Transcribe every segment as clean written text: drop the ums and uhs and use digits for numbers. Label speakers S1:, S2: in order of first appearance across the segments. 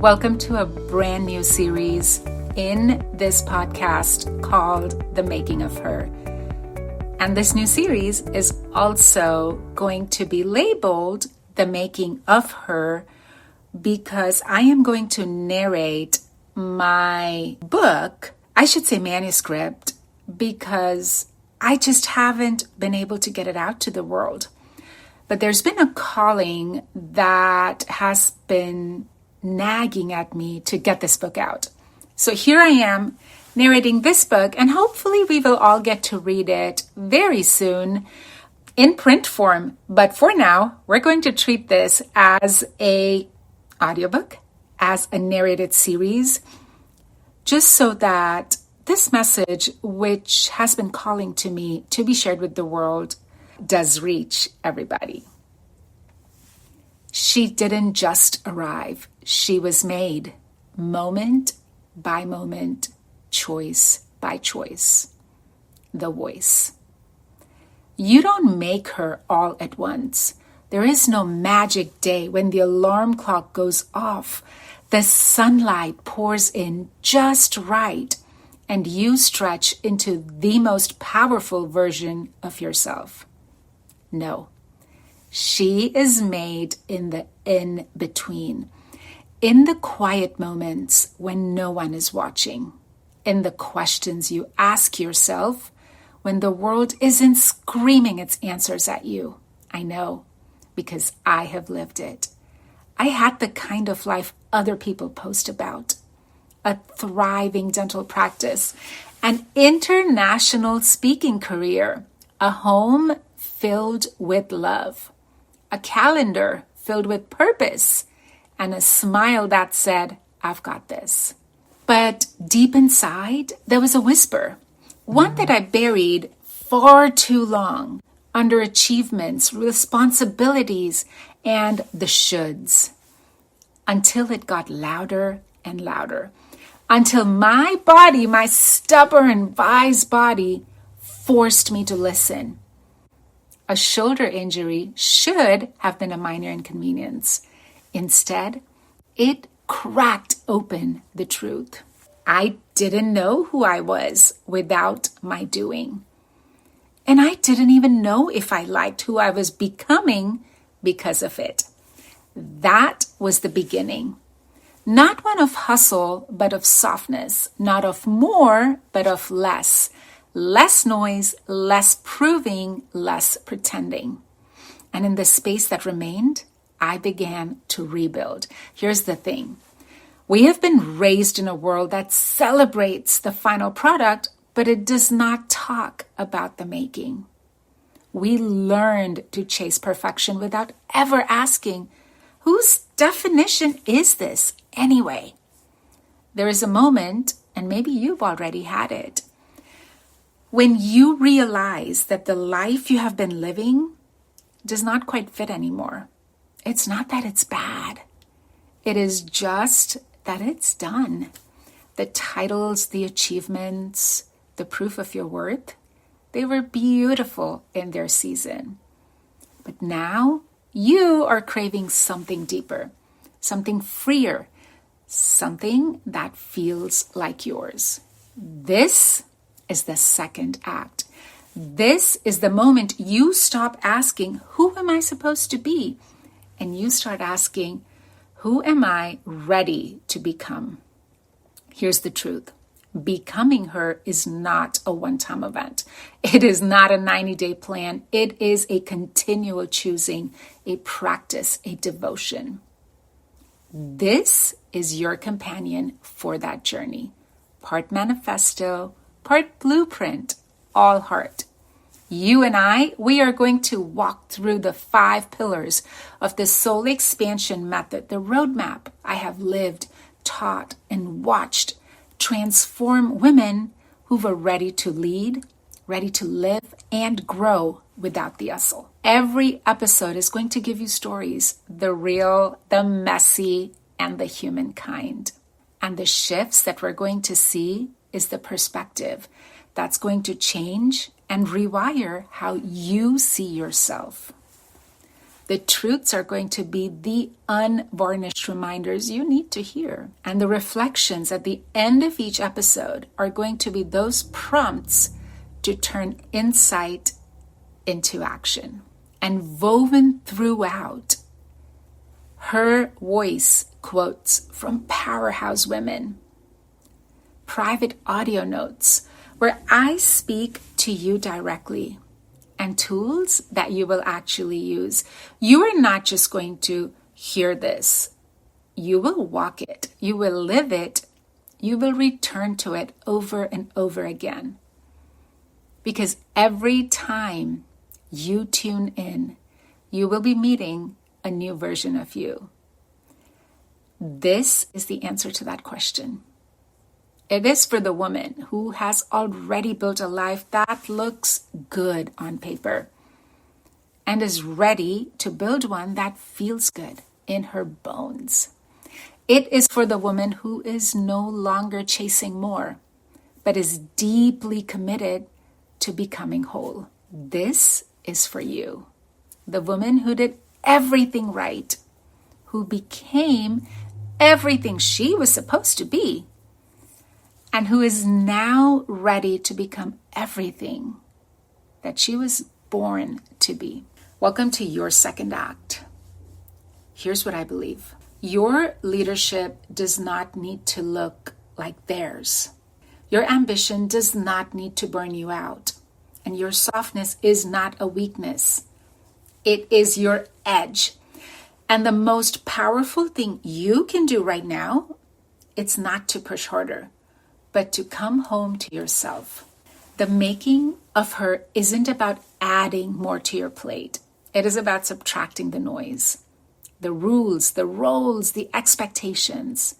S1: Welcome to a brand new series in this podcast called The Making of Her. And this new series is also going to be labeled The Making of Her because I am going to narrate my book, I should say manuscript, because I just haven't been able to get it out to the world. But there's been a calling that has been nagging at me to get this book out. So here I am narrating this book, and hopefully we will all get to read it very soon in print form. But for now, we're going to treat this as a audiobook, as a narrated series, just so that this message, which has been calling to me to be shared with the world, does reach everybody. She didn't just arrive. She was made moment by moment, choice by choice. The voice. You don't make her all at once. There is no magic day when the alarm clock goes off, the sunlight pours in just right, and you stretch into the most powerful version of yourself. No. She is made in the in-between, in the quiet moments when no one is watching, in the questions you ask yourself when the world isn't screaming its answers at you. I know, because I have lived it. I had the kind of life other people post about. A thriving dental practice, an international speaking career, a home filled with love, a calendar filled with purpose, and a smile that said, I've got this. But deep inside, there was a whisper, one that I buried far too long under achievements, responsibilities, and the shoulds, until it got louder and louder, until my body, my stubborn, wise body, forced me to listen. A shoulder injury should have been a minor inconvenience. Instead, it cracked open the truth. I didn't know who I was without my doing. And I didn't even know if I liked who I was becoming because of it. That was the beginning. Not one of hustle, but of softness. Not of more, but of less. Less noise, less proving, less pretending. And in the space that remained, I began to rebuild. Here's the thing. We have been raised in a world that celebrates the final product, but it does not talk about the making. We learned to chase perfection without ever asking, whose definition is this anyway? There is a moment, and maybe you've already had it, when you realize that the life you have been living does not quite fit anymore. It's not that it's bad. It is just that it's done. The titles, the achievements, the proof of your worth, they were beautiful in their season. But now you are craving something deeper, something freer, something that feels like yours. This is the second act. This is the moment you stop asking, who am I supposed to be? And you start asking, who am I ready to become? Here's the truth. Becoming her is not a one-time event. It is not a 90-day plan. It is a continual choosing, a practice, a devotion. This is your companion for that journey. Part manifesto, part blueprint, all heart. You and I, we are going to walk through the 5 pillars of the soul expansion method, the roadmap I have lived, taught, and watched transform women who were ready to lead, ready to live, and grow without the hustle. Every episode is going to give you stories, the real, the messy, and the humankind. And the shifts that we're going to see is the perspective that's going to change and rewire how you see yourself. The truths are going to be the unvarnished reminders you need to hear. And the reflections at the end of each episode are going to be those prompts to turn insight into action. And woven throughout, her voice quotes from powerhouse women, private audio notes where I speak to you directly, and tools that you will actually use. You are not just going to hear this. You will walk it. You will live it. You will return to it over and over again. Because every time you tune in, you will be meeting a new version of you. This is the answer to that question. It is for the woman who has already built a life that looks good on paper and is ready to build one that feels good in her bones. It is for the woman who is no longer chasing more, but is deeply committed to becoming whole. This is for you. The woman who did everything right, who became everything she was supposed to be, and who is now ready to become everything that she was born to be. Welcome to your second act. Here's what I believe. Your leadership does not need to look like theirs. Your ambition does not need to burn you out. And your softness is not a weakness. It is your edge. And the most powerful thing you can do right now, it's not to push harder, but to come home to yourself. The making of her isn't about adding more to your plate. It is about subtracting the noise, the rules, the roles, the expectations,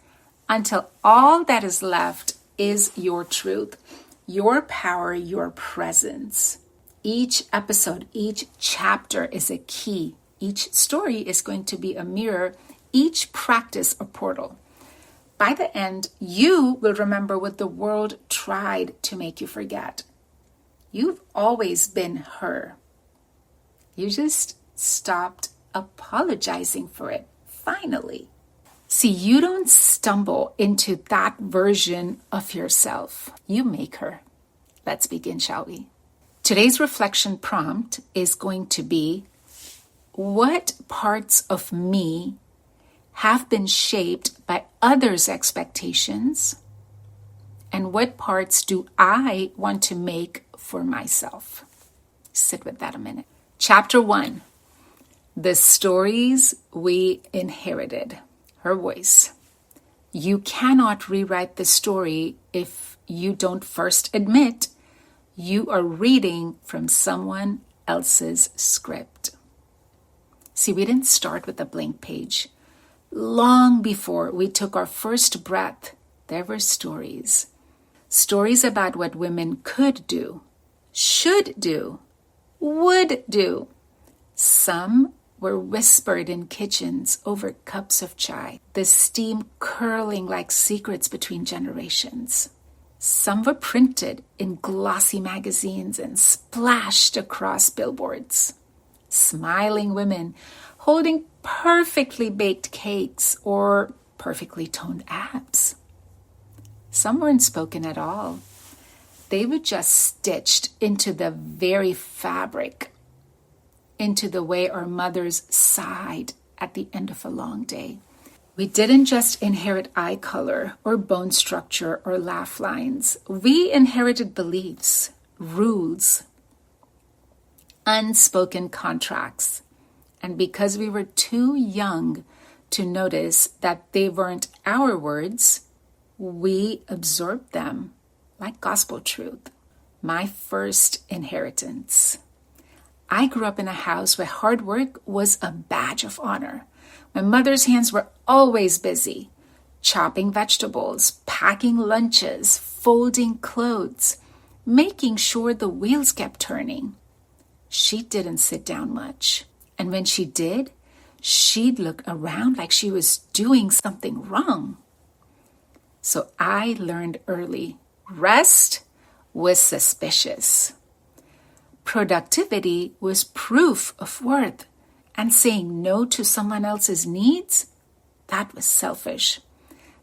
S1: until all that is left is your truth, your power, your presence. Each episode, each chapter is a key. Each story is going to be a mirror, each practice a portal. By the end, you will remember what the world tried to make you forget. You've always been her. You just stopped apologizing for it, finally. See, you don't stumble into that version of yourself. You make her. Let's begin, shall we? Today's reflection prompt is going to be, what parts of me have been shaped by others' expectations, and what parts do I want to make for myself? Sit with that a minute. Chapter 1, the stories we inherited. Her voice. You cannot rewrite the story if you don't first admit you are reading from someone else's script. See, we didn't start with a blank page. Long before we took our first breath, there were stories. Stories about what women could do, should do, would do. Some were whispered in kitchens over cups of chai, the steam curling like secrets between generations. Some were printed in glossy magazines and splashed across billboards. Smiling women holding perfectly baked cakes or perfectly toned abs. Some weren't spoken at all. They were just stitched into the very fabric, into the way our mothers sighed at the end of a long day. We didn't just inherit eye color or bone structure or laugh lines. We inherited beliefs, rules, unspoken contracts. And because we were too young to notice that they weren't our words, we absorbed them like gospel truth. My first inheritance. I grew up in a house where hard work was a badge of honor. My mother's hands were always busy, chopping vegetables, packing lunches, folding clothes, making sure the wheels kept turning. She didn't sit down much. And when she did, she'd look around like she was doing something wrong. So I learned early, rest was suspicious. Productivity was proof of worth, and saying no to someone else's needs, that was selfish.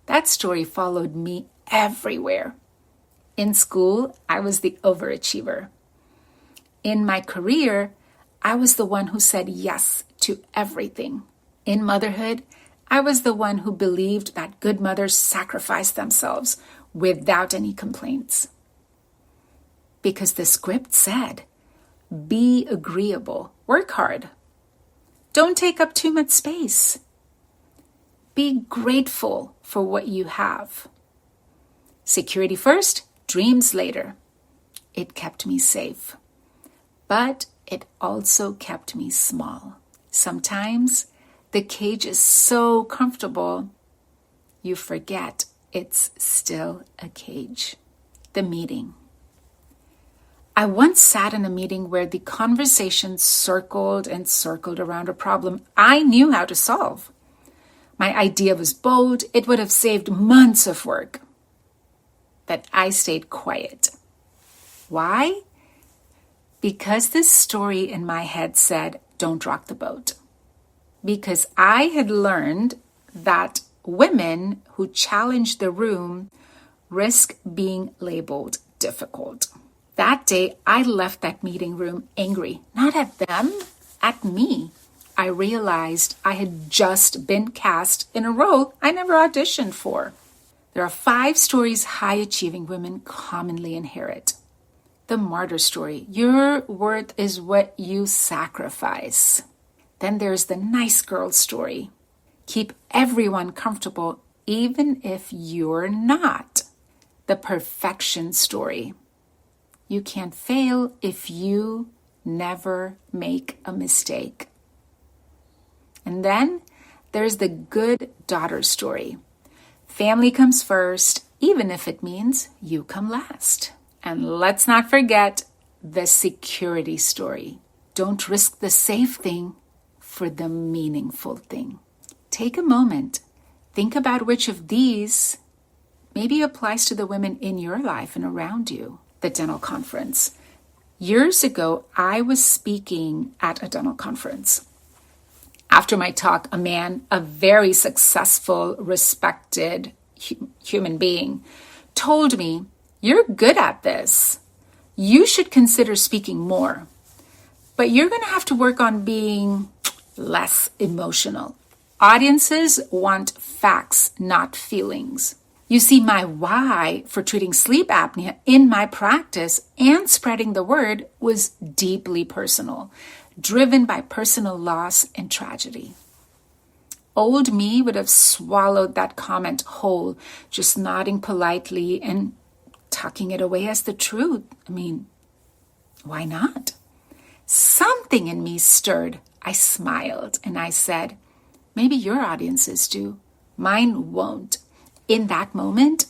S1: That story followed me everywhere. In school, I was the overachiever. In my career, I was the one who said yes to everything. In motherhood, I was the one who believed that good mothers sacrifice themselves without any complaints. Because the script said, be agreeable, work hard. Don't take up too much space. Be grateful for what you have. Security first, dreams later. It kept me safe, but it also kept me small. Sometimes the cage is so comfortable, you forget it's still a cage. The meeting. I once sat in a meeting where the conversation circled and circled around a problem I knew how to solve. My idea was bold. It would have saved months of work. But I stayed quiet. Why? Because this story in my head said, don't rock the boat. Because I had learned that women who challenge the room risk being labeled difficult. That day, I left that meeting room angry, not at them, at me. I realized I had just been cast in a role I never auditioned for. There are 5 stories high-achieving women commonly inherit. The martyr story. Your worth is what you sacrifice. Then there's the nice girl story. Keep everyone comfortable, even if you're not. The perfection story. You can't fail if you never make a mistake. And then there's the good daughter story. Family comes first, even if it means you come last. And let's not forget the security story. Don't risk the safe thing for the meaningful thing. Take a moment. Think about which of these maybe applies to the women in your life and around you. The dental conference. Years ago, I was speaking at a dental conference. After my talk, a man, a very successful, respected human being, told me, you're good at this. You should consider speaking more. But you're going to have to work on being less emotional. Audiences want facts, not feelings. You see, my why for treating sleep apnea in my practice and spreading the word was deeply personal, driven by personal loss and tragedy. Old me would have swallowed that comment whole, just nodding politely and tucking it away as the truth. I mean, why not? Something in me stirred. I smiled and I said, maybe your audiences do. Mine won't. In that moment,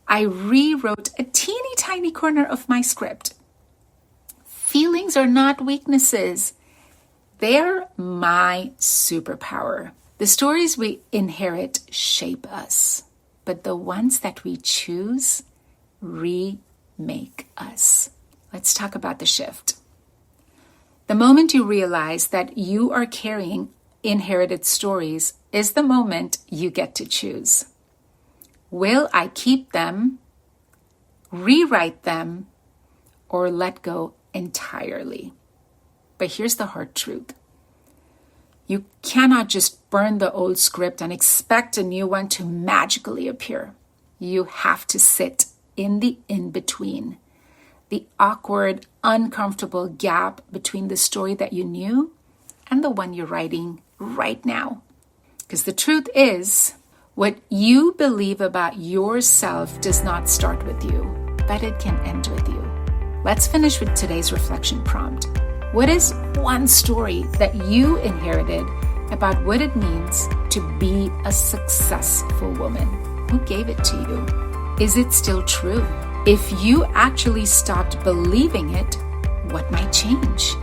S1: I rewrote a teeny tiny corner of my script. Feelings are not weaknesses. They're my superpower. The stories we inherit shape us, but the ones that we choose remake us. Let's talk about the shift. The moment you realize that you are carrying inherited stories is the moment you get to choose. Will I keep them, rewrite them, or let go entirely? But here's the hard truth. You cannot just burn the old script and expect a new one to magically appear. You have to sit in the in-between, the awkward, uncomfortable gap between the story that you knew and the one you're writing right now. Because the truth is, what you believe about yourself does not start with you, but it can end with you. Let's finish with today's reflection prompt. What is one story that you inherited about what it means to be a successful woman? Who gave it to you? Is it still true? If you actually stopped believing it, what might change?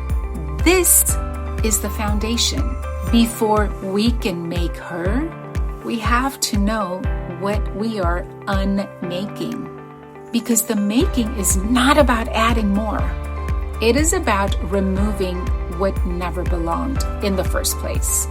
S1: This is the foundation. Before we can make her, we have to know what we are unmaking. Because the making is not about adding more. It is about removing what never belonged in the first place.